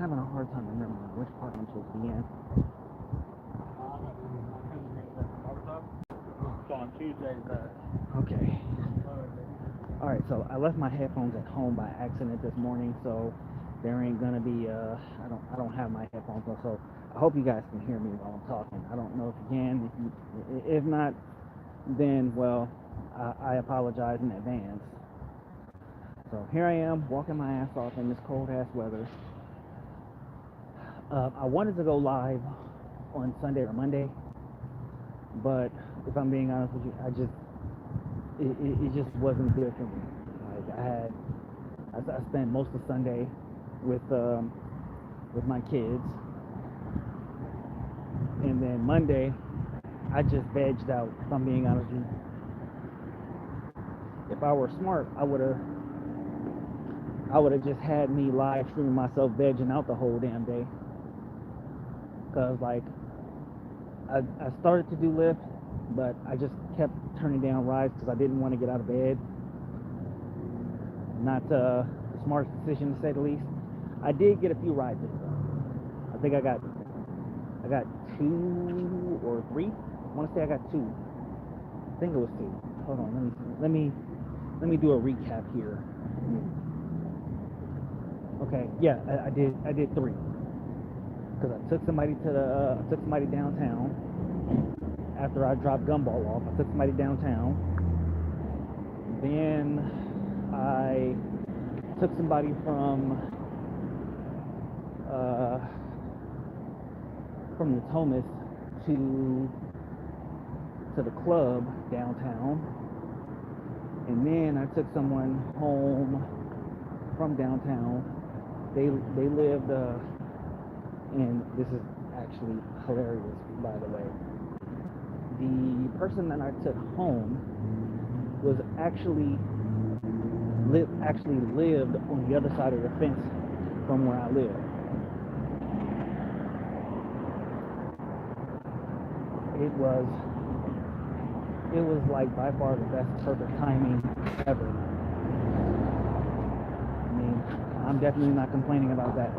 having a hard time remembering which park I'm supposed to be in. So on Tuesdays, Okay. All right, so I left my headphones at home by accident this morning, so there ain't gonna be I don't have my headphones on, so I hope you guys can hear me while I'm talking. I don't know if you can. If not, then well, I apologize in advance. So here I am walking my ass off in this cold ass weather. I wanted to go live on Sunday or Monday, but if I'm being honest with you, it just wasn't good for me. Like I spent most of Sunday with my kids, and then Monday I just vegged out. If I'm being honest with you, if I were smart, I would have just had me live streaming myself vegging out the whole damn day. Cause like I started to do Lyft, but I just kept turning down rides because I didn't want to get out of bed. Not the smartest decision to say the least. I did get a few rides in though. I think I got 2 or 3. I want to say I got 2. I think it was 2. Hold on, let me do a recap here. Okay, yeah, I did 3. Because I took somebody downtown after I dropped Gumball off. I took somebody downtown. Then I took somebody from the Thomas to the club downtown, and then I took someone home from downtown. They lived and this is actually hilarious, by the way. The person that I took home was actually lived on the other side of the fence from where I live. It was like by far the best perfect timing ever. I mean, I'm definitely not complaining about that.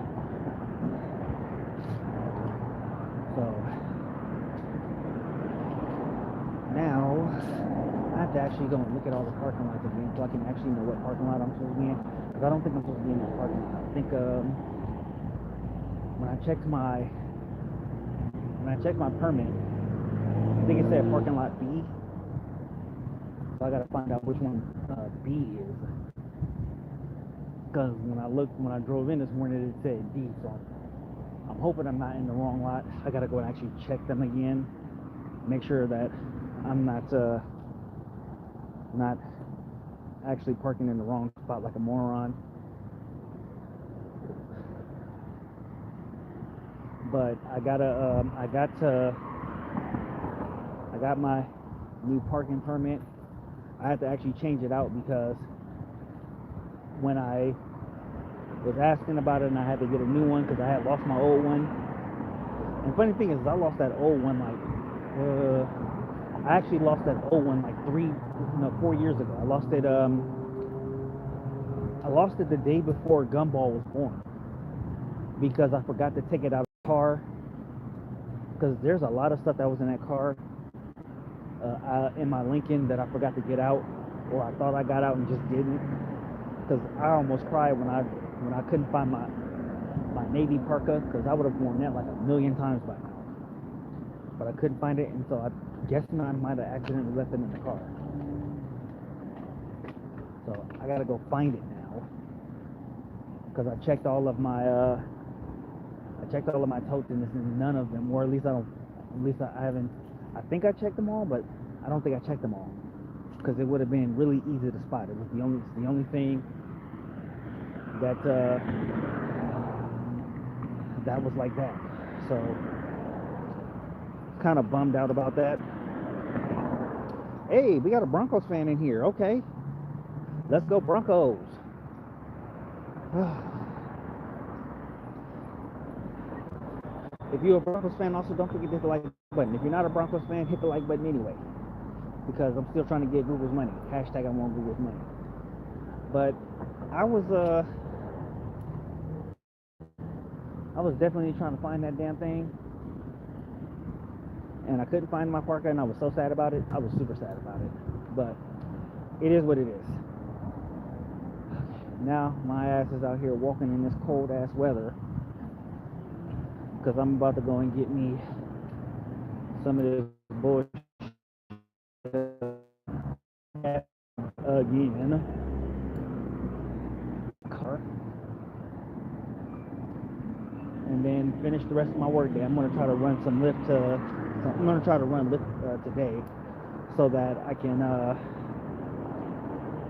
So now I have to actually go and look at all the parking lots again so I can actually know what parking lot I'm supposed to be in. Because I don't think I'm supposed to be in that parking lot. I think when I checked my permit, I think it said parking lot B. So I gotta find out which one B is. Because when I drove in this morning, it said D. So I'm hoping I'm not in the wrong lot. I gotta go and actually check them again, make sure that I'm not actually parking in the wrong spot like a moron. But I got my new parking permit. I had to actually change it out because when I was asking about it and I had to get a new one because I had lost my old one. And funny thing is I lost that old one I actually lost that old one like 4 years ago. I lost it the day before Gumball was born because I forgot to take it out of the car, because there's a lot of stuff that was in that car in my Lincoln that I forgot to get out, or I thought I got out and just didn't, because I almost cried when I couldn't find my Navy parka, because I would have worn that like a million times by now, but I couldn't find it, and so I guess I might have accidentally left it in the car. So I gotta go find it now, because I checked all of my totes and none of them, or at least I haven't. I think I checked them all, but I don't think I checked them all, because it would have been really easy to spot. It was the only thing that was like that. So kind of bummed out about that. Hey, we got a Broncos fan in here. Okay, let's go Broncos. If you're a Broncos fan, also don't forget to hit the like button. If you're not a Broncos fan, hit the like button anyway, because I'm still trying to get Google's money. Hashtag I want Google's money. But I was I was definitely trying to find that damn thing, and I couldn't find my parka, and I was so sad about it. I was super sad about it, but it is what it is. Now my ass is out here walking in this cold ass weather because I'm about to go and get me some of this bullshit again. Car. And then finish the rest of my work day. I'm gonna try to run some lift. I'm gonna try to run lift today, so that I can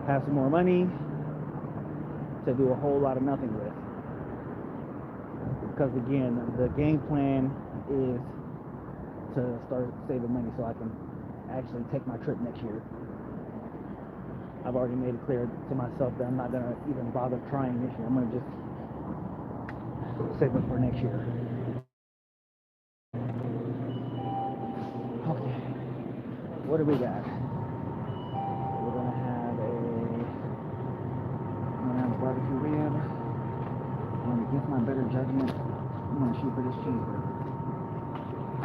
have some more money to do a whole lot of nothing with. Because again, the game plan is to start saving money so I can actually take my trip next year. I've already made it clear to myself that I'm not gonna even bother trying this year. I'm gonna just save it for next year. Okay, what do we got? We're gonna have barbecue rib. And against my better judgment, I'm gonna shoot for this cheeseburger.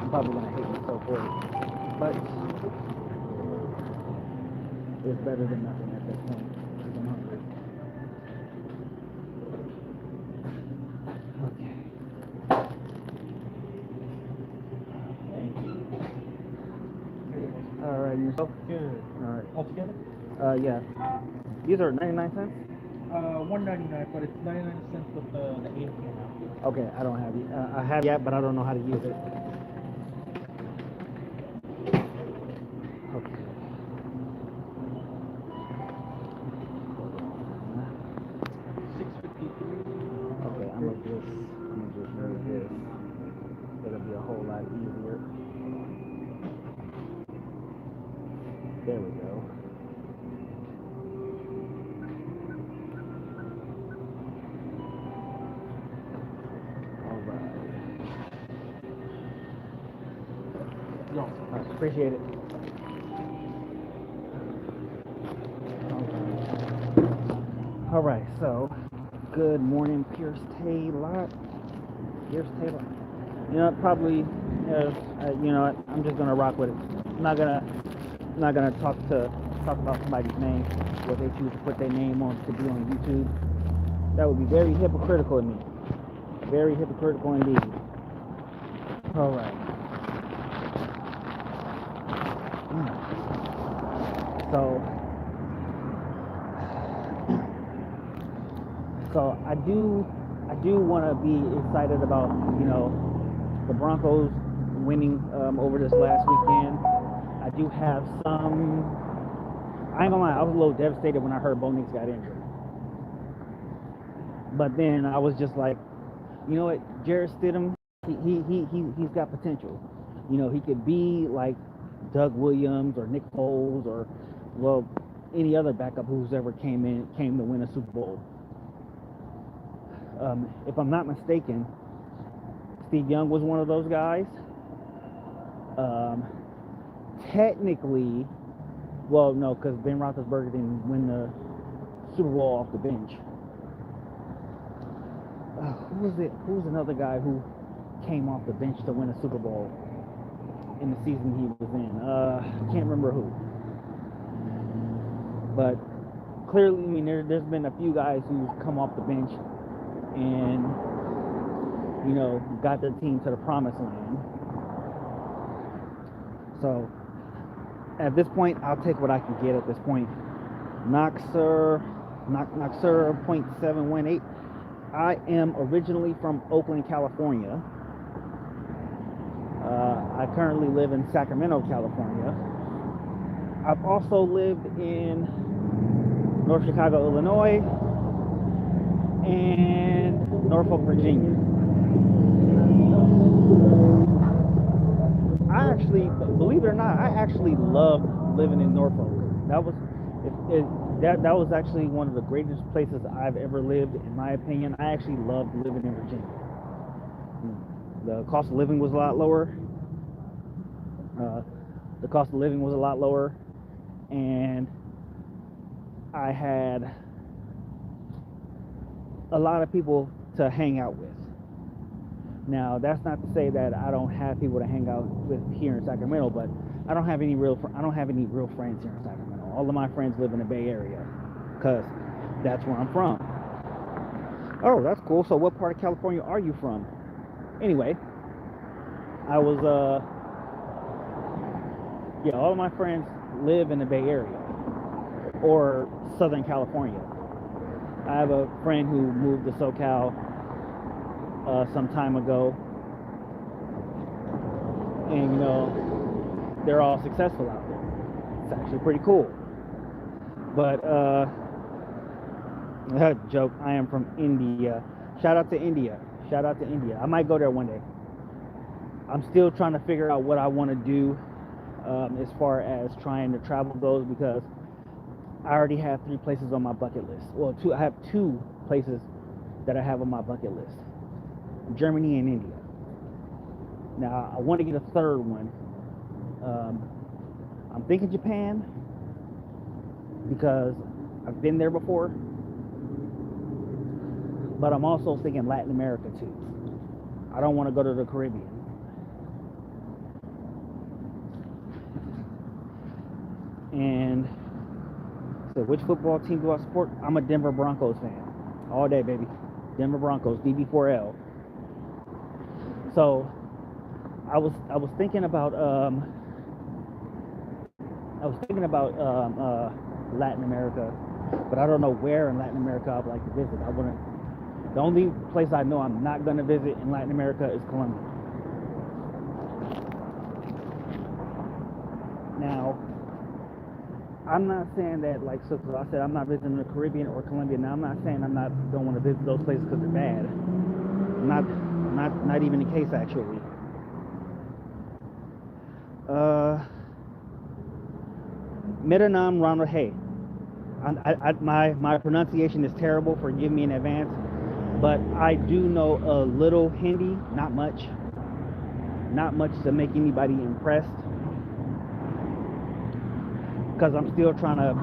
I'm probably gonna hate myself for it, but it's better than nothing at this point because I'm hungry. Okay. Thank you. All right, yourself? Good. All right. Altogether? Yeah. These are 99 cents? $1.99, but it's 99 cents with the ATM now. Okay, I don't have it. I have it, but I don't know how to use it. Okay. $6.53. Okay, I'm gonna just move this. It'll be a whole lot easier. There we go. No. Appreciate it. All right, so good morning, Pierce Taylor. You know, probably, you know what? I'm just gonna rock with it. I'm not gonna talk about somebody's name, what they choose to put their name on to be on YouTube. That would be very hypocritical of me. Very hypocritical indeed. All right. So I do want to be excited about, you know, the Broncos winning over this last weekend. I do have some. I ain't gonna lie, I was a little devastated when I heard Bo Nix got injured. But then I was just like, you know what, Jarrett Stidham, he's got potential. You know, he could be like Doug Williams or Nick Foles or, well, any other backup who's ever came to win a Super Bowl. If I'm not mistaken, Steve Young was one of those guys. Technically, well, no, because Ben Roethlisberger didn't win the Super Bowl off the bench. Who was it? Who was another guy who came off the bench to win a Super Bowl in the season he was in? I can't remember who. But clearly, I mean, there's been a few guys who've come off the bench and, you know, got their team to the promised land. So at this point, I'll take what I can get at this point. Noxer 0.718. I am originally from Oakland, California. I currently live in Sacramento, California. I've also lived in North Chicago, Illinois, and Norfolk, Virginia. I actually, believe it or not, I actually loved living in Norfolk. That was actually one of the greatest places I've ever lived, in my opinion. I actually loved living in Virginia. The cost of living was a lot lower. And I had a lot of people to hang out with. Now, that's not to say that I don't have people to hang out with here in Sacramento, but I don't have any real friends here in Sacramento. All of my friends live in the Bay Area, cause that's where I'm from. Oh, that's cool. So, what part of California are you from? Anyway, I was yeah, all of my friends live in the Bay Area or Southern California. I have a friend who moved to SoCal some time ago, and they're all successful out there. It's actually pretty cool. But joke, I am from India. Shout out to India. Shout out to India. I might go there one day. I'm still trying to figure out what I want to do as far as trying to travel goes, because I already have 3 places on my bucket list. Well, I have 2 places that I have on my bucket list: Germany and India. Now, I want to get a 3rd one. I'm thinking Japan, because I've been there before, but I'm also thinking Latin America too. I don't want to go to the Caribbean. And so, which football team do I support? I'm a Denver Broncos fan. All day, baby. Denver Broncos, DB4L. So, I was thinking about Latin America, but I don't know where in Latin America I'd like to visit. The only place I know I'm not going to visit in Latin America is Colombia. Now, I'm not saying that, so I said I'm not visiting the Caribbean or Colombia. Now, I'm not saying don't want to visit those places because they're bad. Not even the case, actually. Medanam Ronald Hay. My pronunciation is terrible. Forgive me in advance, but I do know a little Hindi, not much to make anybody impressed, because I'm still trying to.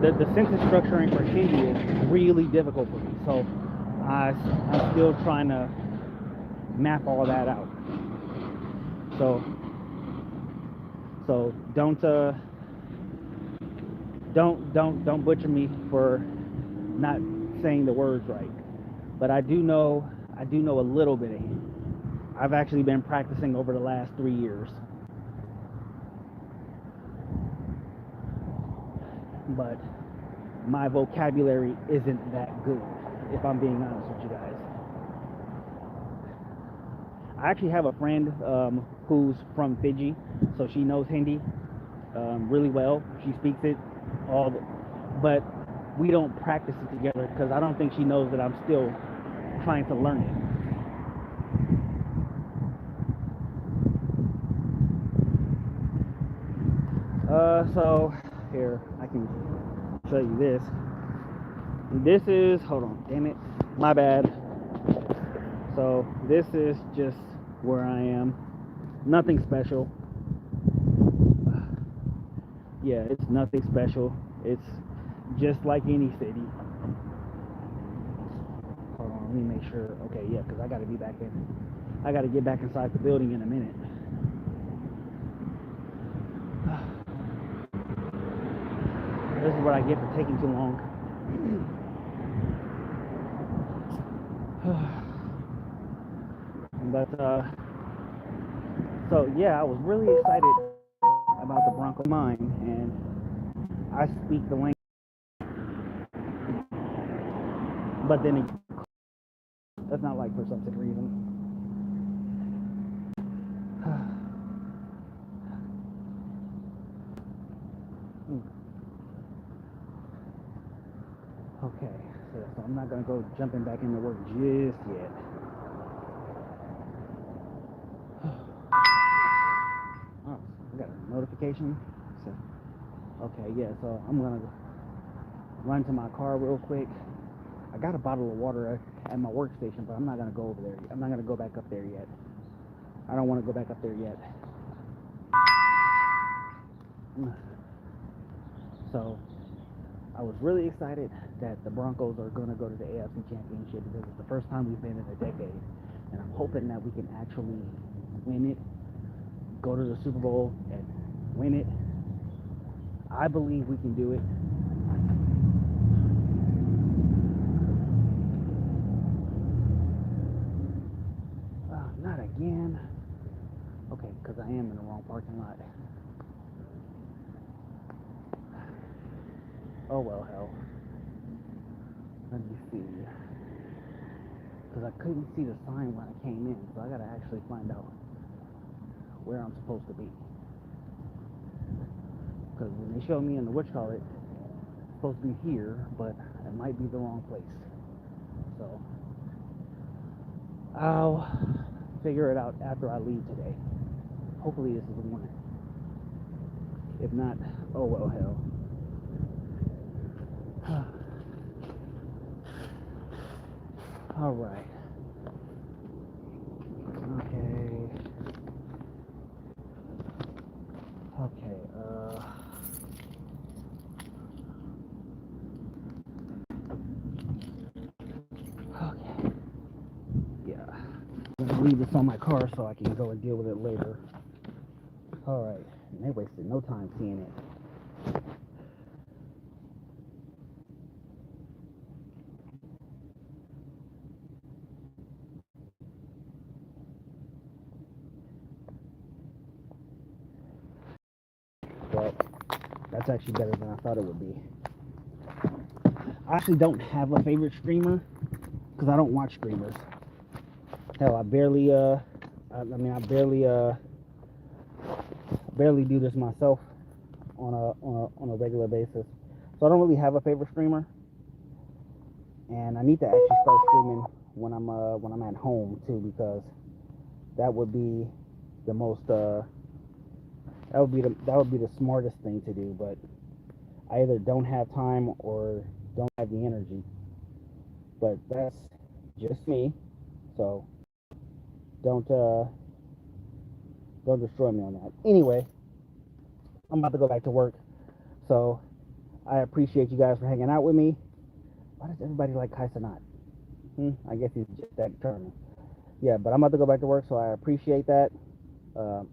The sentence structuring for Hindi is really difficult for me, so I'm still trying to map all that out. So don't butcher me for not saying the words right. But I do know a little bit of Hindi. I've actually been practicing over the last 3 years. But my vocabulary isn't that good, if I'm being honest with you guys. I actually have a friend who's from Fiji, so she knows Hindi really well. She speaks it but we don't practice it together because I don't think she knows that I'm still trying to learn it. So here, I can show you this. This is, hold on, damn it, my bad. So this is just where I am. Nothing special. Yeah, it's nothing special. It's just like any city. Hold on, let me make sure. Okay, yeah, because I got to get back inside the building in a minute. This is what I get for taking too long. But so yeah, I was really excited about the Broncos mine, and I speak the language, but then that's not like for some reason. Okay, so I'm not gonna go jumping back into work just yet. Oh, I got a notification. So, okay, yeah, so I'm gonna run to my car real quick. I got a bottle of water at my workstation, but I'm not gonna go over there. I'm not gonna go back up there yet. I don't want to go back up there yet. So I was really excited that the Broncos are going to go to the AFC Championship because it's the first time we've been in a decade and I'm hoping that we can actually win it, go to the Super Bowl and win it. I believe we can do it. Not again. Okay, because I am in the wrong parking lot. Oh well, hell. Let me see. Because I couldn't see the sign when I came in, so I gotta actually find out where I'm supposed to be. Because when they showed me in the whatchamacallit, it's supposed to be here, but it might be the wrong place. So I'll figure it out after I leave today. Hopefully this is the one. If not, oh well, hell. All right. Okay. Okay. Yeah. I'm gonna leave this on my car so I can go and deal with it later. All right. And they wasted no time seeing it. Well, that's actually better than I thought it would be. I actually don't have a favorite streamer because I don't watch streamers. Hell, I barely barely do this myself on a regular basis. So I don't really have a favorite streamer, and I need to actually start streaming when I'm at home too, because that would be the most that would be the smartest thing to do. But I either don't have time or don't have the energy. But that's just me. So don't destroy me on that. Anyway, I'm about to go back to work. So I appreciate you guys for hanging out with me. Why does everybody like Kai Cenat? I guess he's just that determined. Yeah, but I'm about to go back to work, so I appreciate that.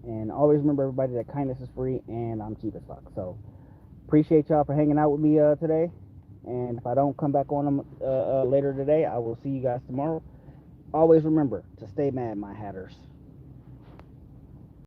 And always remember, everybody, that kindness is free and I'm cheap as fuck. So appreciate y'all for hanging out with me today. And if I don't come back on them later today, I will see you guys tomorrow. Always remember to stay mad, my hatters.